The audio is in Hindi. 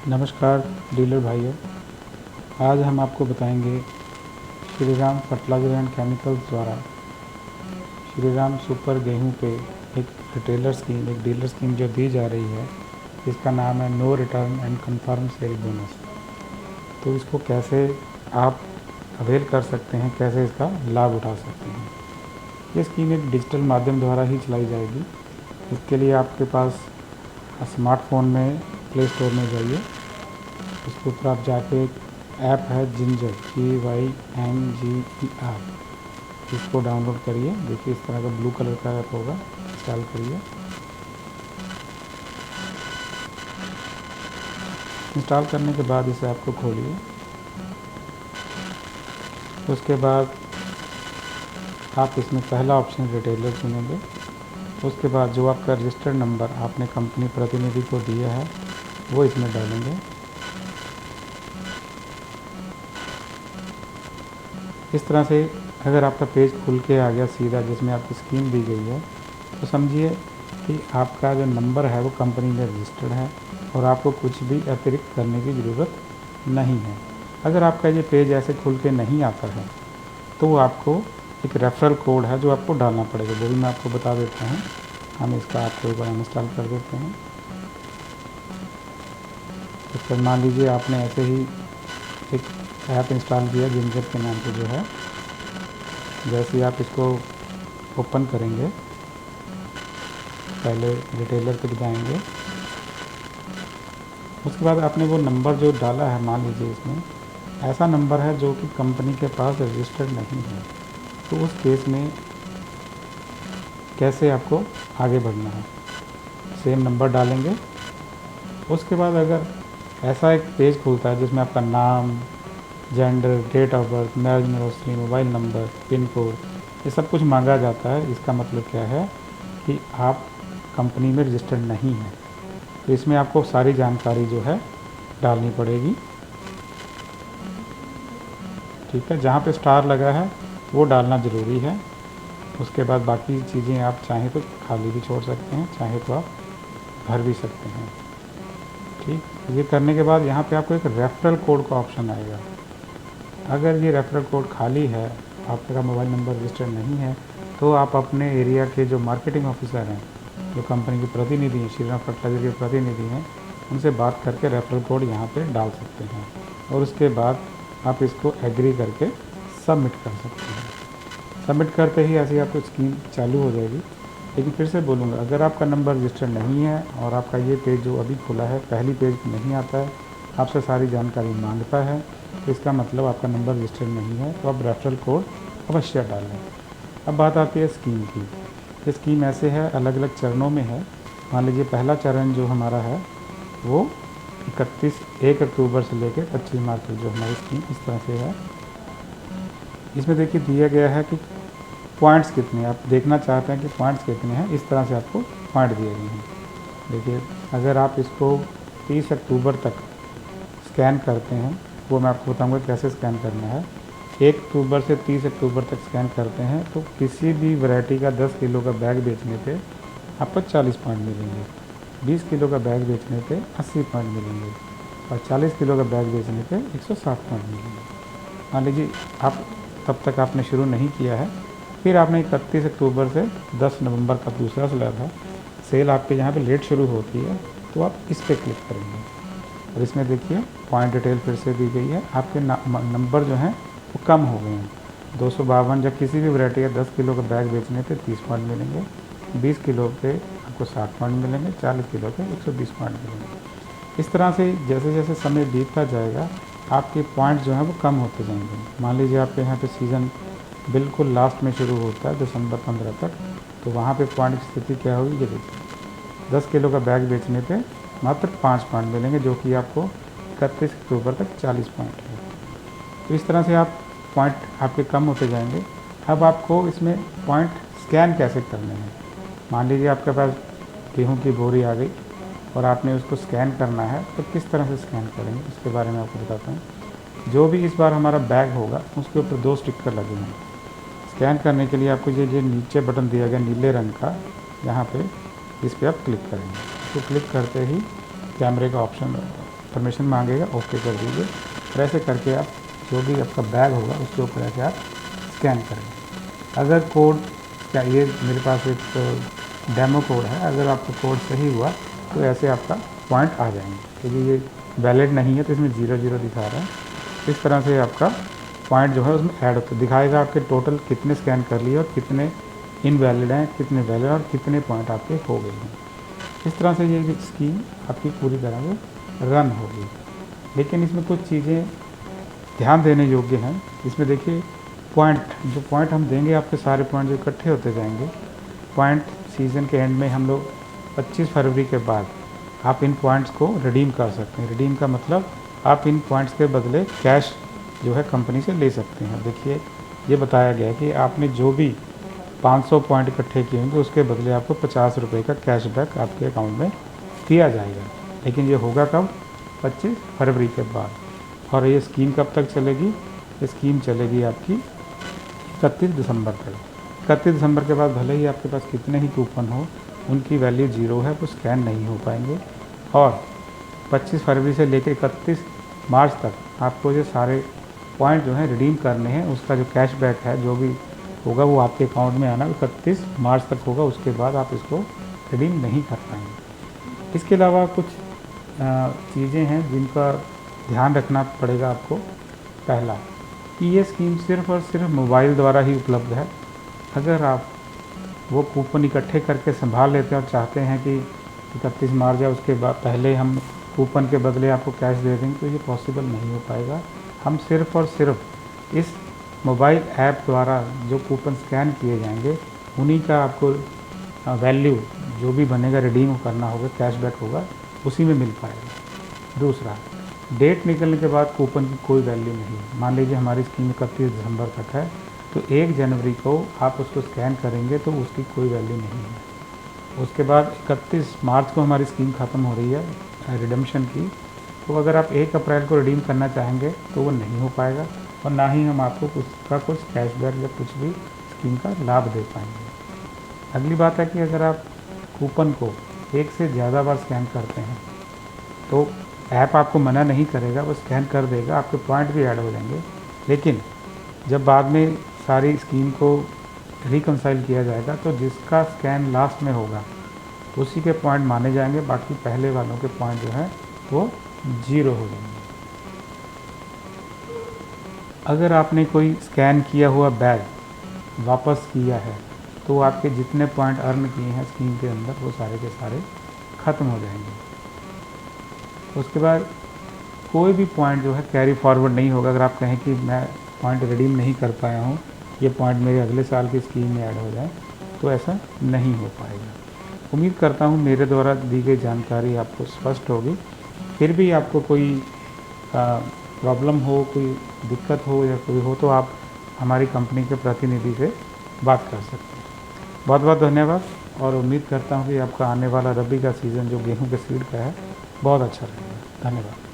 नमस्कार डीलर भाइयों, आज हम आपको बताएंगे श्रीराम फर्टिलाइजर एंड केमिकल्स द्वारा श्रीराम सुपर गेहूं पे एक डीलर स्कीम जो दी जा रही है, इसका नाम है no return and confirm sale bonus. तो इसको कैसे आप अवेल कर सकते हैं, कैसे इसका लाभ उठा सकते हैं। ये स्कीम एक डिजिटल माध्यम द्वारा ही चलाई जाएगी। इसके लिए आपके पास स्मार्टफोन में प्ले स्टोर में जाइए, उसके ऊपर आप जाके एक ऐप है जिंजर GYNGER, इसको डाउनलोड करिए। देखिए इस तरह का ब्लू कलर का ऐप होगा, इंस्टॉल करिए। इंस्टॉल करने के बाद इसे आपको खोलिए। उसके बाद आप इसमें पहला ऑप्शन रिटेलर चुनेंगे। उसके बाद जो आपका रजिस्टर्ड नंबर आपने कंपनी प्रतिनिधि को दिया है वो इसमें डालेंगे। इस तरह से अगर आपका पेज खुल के आ गया सीधा, जिसमें आपकी स्कीम दी गई है, तो समझिए कि आपका जो नंबर है वो कंपनी में रजिस्टर्ड है और आपको कुछ भी अतिरिक्त करने की ज़रूरत नहीं है। अगर आपका ये पेज ऐसे खुल के नहीं आता है तो आपको एक रेफरल कोड है जो आपको डालना पड़ेगा, वो भी मैं आपको बता देता हूँ। हम इसका आपको एक बार इंस्टॉल कर देते हैं। तो फिर मान लीजिए आपने ऐसे ही एक ऐप इंस्टॉल किया जिंजर के नाम से जो है। जैसे ही आप इसको ओपन करेंगे, पहले रिटेलर तक जाएंगे। उसके बाद आपने वो नंबर जो डाला है, मान लीजिए इसमें ऐसा नंबर है जो कि कंपनी के पास रजिस्टर्ड नहीं है, तो उस केस में कैसे आपको आगे बढ़ना है। सेम नंबर डालेंगे। उसके बाद अगर ऐसा एक पेज खुलता है जिसमें आपका नाम, gender, date of birth, marriage anniversary, mobile number, pin code, ये सब कुछ मांगा जाता है। इसका मतलब क्या है कि आप कंपनी में रजिस्टर्ड नहीं हैं। तो इसमें आपको सारी जानकारी जो है डालनी पड़ेगी। ठीक है, जहाँ पे स्टार लगा है वो डालना ज़रूरी है। उसके बाद बाकी चीज़ें आप चाहें तो खाली भी छोड़ सकते हैं, चाहे तो आप भर भी सकते हैं। ठीक, ये करने के बाद यहाँ पे आपको एक रेफरल कोड का ऑप्शन आएगा। अगर ये रेफरल कोड खाली है, आपका मोबाइल नंबर रजिस्टर्ड नहीं है, तो आप अपने एरिया के जो मार्केटिंग ऑफिसर हैं, जो कंपनी के प्रतिनिधि हैं, श्रीराम फर्टिलाइजर के प्रतिनिधि हैं, उनसे बात करके रेफरल कोड यहाँ पे डाल सकते हैं और उसके बाद आप इसको एग्री करके सबमिट कर सकते हैं। सबमिट करते ही ऐसी आपको स्कीम चालू हो जाएगी। लेकिन फिर से बोलूँगा, अगर आपका नंबर रजिस्टर्ड नहीं है और आपका ये पेज जो अभी खुला है पहली पेज नहीं आता है, आपसे सारी जानकारी मांगता है, तो इसका मतलब आपका नंबर रजिस्टर्ड नहीं है, तो आप रेफरल कोड अवश्य डालें। अब बात आती है स्कीम की। ये स्कीम ऐसे है, अलग अलग चरणों में है। मान लीजिए पहला चरण जो हमारा है वो 1 अक्टूबर से लेकर 25 मार्च तक जो हमारी स्कीम इस तरह से है। इसमें देखिए दिया गया है कि पॉइंट्स कितने, आप देखना चाहते हैं कि पॉइंट्स कितने हैं, इस तरह से आपको पॉइंट दिए गए हैं। देखिए अगर आप इसको 30 अक्टूबर तक स्कैन करते हैं, वो मैं आपको बताऊंगा कैसे स्कैन करना है। 1 अक्टूबर से 30 अक्टूबर तक स्कैन करते हैं तो किसी भी वैरायटी का 10 किलो का बैग बेचने पे आपको 40 पॉइंट मिलेंगे, 20 किलो का बैग बेचने पे 80 पॉइंट मिलेंगे और 40 किलो का बैग बेचने पे 160 पॉइंट मिलेंगे। मान लीजिए आप तब तक आपने शुरू नहीं किया है, फिर आपने 31 अक्टूबर से 10 नवंबर का दूसरा स्लैब है, सेल आपके यहाँ पे लेट शुरू होती है, तो आप इस पर क्लिक करेंगे और इसमें देखिए पॉइंट डिटेल फिर से दी गई है। आपके नंबर जो हैं वो कम हो गए हैं, 252। जब किसी भी वैरायटी का 10 किलो का बैग बेचने पे 30 पॉइंट मिलेंगे, 20 किलो पे आपको 60 पॉइंट मिलेंगे, 40 किलो पे 120 पॉइंट मिलेंगे। इस तरह से जैसे जैसे समय बीतता जाएगा आपके पॉइंट जो हैं वो कम होते जाएंगे। मान लीजिए आपके यहाँ पे सीज़न बिल्कुल लास्ट में शुरू होता है दिसंबर 15 तक, तो वहाँ पे पॉइंट की स्थिति क्या होगी, ये देखिए 10 किलो का बैग बेचने पे मात्र 5 पॉइंट मिलेंगे, जो कि आपको 31 अक्टूबर तक 40 पॉइंट है। तो इस तरह से आप पॉइंट आपके कम होते जाएंगे। अब आपको इसमें पॉइंट स्कैन कैसे करने हैं। मान लीजिए आपके पास गेहूँ की बोरी आ गई और आपने उसको स्कैन करना है, तो किस तरह से स्कैन करेंगे उसके बारे में आपको बताता हूँ। जो भी इस बार हमारा बैग होगा उसके ऊपर 2 स्टिकर लगे हैं। स्कैन करने के लिए आपको ये नीचे बटन दिया गया नीले रंग का, यहाँ पे इस पर आप क्लिक करेंगे। तो क्लिक करते ही कैमरे का ऑप्शन परमिशन मांगेगा, ओके कर दीजिए। और ऐसे करके आप जो भी आपका बैग होगा उसके ऊपर ऐसे आप स्कैन करेंगे। अगर कोड क्या ये मेरे पास एक डेमो कोड है, अगर आपका कोड सही हुआ तो ऐसे आपका पॉइंट आ जाएंगे, क्योंकि ये वैलिड नहीं है तो इसमें 0 दिखा रहा है। इस तरह से आपका पॉइंट जो है उसमें ऐड होता दिखाएगा, आपके टोटल कितने स्कैन कर लिए और कितने इनवैलिड हैं, कितने वैलिड और कितने पॉइंट आपके हो गए हैं। इस तरह से ये स्कीम आपकी पूरी तरह से रन होगी। लेकिन इसमें कुछ चीज़ें ध्यान देने योग्य हैं। इसमें देखिए जो पॉइंट हम देंगे, आपके सारे पॉइंट जो इकट्ठे होते जाएंगे, पॉइंट सीज़न के एंड में हम लोग 25 फरवरी के बाद आप इन पॉइंट्स को रिडीम कर सकते हैं। रिडीम का मतलब आप इन पॉइंट्स के बदले कैश जो है कंपनी से ले सकते हैं। देखिए ये बताया गया है कि आपने जो भी 500 पॉइंट इकट्ठे किए होंगे उसके बदले आपको 50 रुपये का कैशबैक आपके अकाउंट में दिया जाएगा। लेकिन ये होगा कब? 25 फरवरी के बाद। और ये स्कीम कब तक चलेगी? ये स्कीम चलेगी आपकी 31 दिसंबर तक। 31 दिसंबर के बाद भले ही आपके पास कितने ही कूपन हो, उनकी वैल्यू 0 है, वो स्कैन नहीं हो पाएंगे। और 25 फरवरी से लेकर 31 मार्च तक आपको ये सारे पॉइंट जो है रिडीम करने हैं। उसका जो कैशबैक है जो भी होगा वो आपके अकाउंट में आना 31 मार्च तक होगा। उसके बाद आप इसको रिडीम नहीं कर पाएंगे। इसके अलावा कुछ चीज़ें हैं जिनका ध्यान रखना पड़ेगा आपको। पहला कि ये स्कीम सिर्फ़ और सिर्फ मोबाइल द्वारा ही उपलब्ध है। अगर आप वो कूपन इकट्ठे करके संभाल लेते हैं और चाहते हैं कि 31 मार्च या उसके बाद पहले हम कूपन के बदले आपको कैश दे देंगे, तो ये पॉसिबल नहीं हो पाएगा। हम सिर्फ़ और सिर्फ इस मोबाइल ऐप द्वारा जो कूपन स्कैन किए जाएंगे उन्हीं का आपको वैल्यू जो भी बनेगा रिडीम करना होगा, कैशबैक होगा, उसी में मिल पाएगा। दूसरा, डेट निकलने के बाद कूपन की कोई वैल्यू नहीं है। मान लीजिए हमारी स्कीम 31 दिसंबर तक है, तो 1 जनवरी को आप उसको स्कैन करेंगे तो उसकी कोई वैल्यू नहीं है। उसके बाद 31 मार्च को हमारी स्कीम ख़त्म हो रही है रिडम्पशन की, तो अगर आप 1 अप्रैल को रिडीम करना चाहेंगे तो वो नहीं हो पाएगा और ना ही हम आपको उसका कुछ कैशबैक या कुछ भी स्कीम का लाभ दे पाएंगे। अगली बात है कि अगर आप कूपन को 1 से ज़्यादा बार स्कैन करते हैं तो ऐप आपको मना नहीं करेगा, वो स्कैन कर देगा, आपके पॉइंट भी ऐड हो जाएंगे। लेकिन जब बाद में सारी स्कीम को रिकंसाइल किया जाएगा तो जिसका स्कैन लास्ट में होगा उसी के पॉइंट माने जाएंगे, बाकी पहले वालों के पॉइंट जो है वो 0 हो जाएंगे। अगर आपने कोई स्कैन किया हुआ बैग वापस किया है तो आपके जितने पॉइंट अर्न किए हैं स्कीम के अंदर वो सारे के सारे ख़त्म हो जाएंगे। उसके बाद कोई भी पॉइंट जो है कैरी फॉरवर्ड नहीं होगा। अगर आप कहें कि मैं पॉइंट रिडीम नहीं कर पाया हूँ, ये पॉइंट मेरे अगले साल की स्कीम में ऐड हो जाए, तो ऐसा नहीं हो पाएगा। उम्मीद करता हूँ मेरे द्वारा दी गई जानकारी आपको स्पष्ट होगी। फिर भी आपको कोई प्रॉब्लम हो, कोई दिक्कत हो या कोई हो, तो आप हमारी कंपनी के प्रतिनिधि से बात कर सकते हैं। बहुत बहुत धन्यवाद और उम्मीद करता हूँ कि आपका आने वाला रबी का सीज़न जो गेहूं के सीड का है बहुत अच्छा रहेगा। धन्यवाद।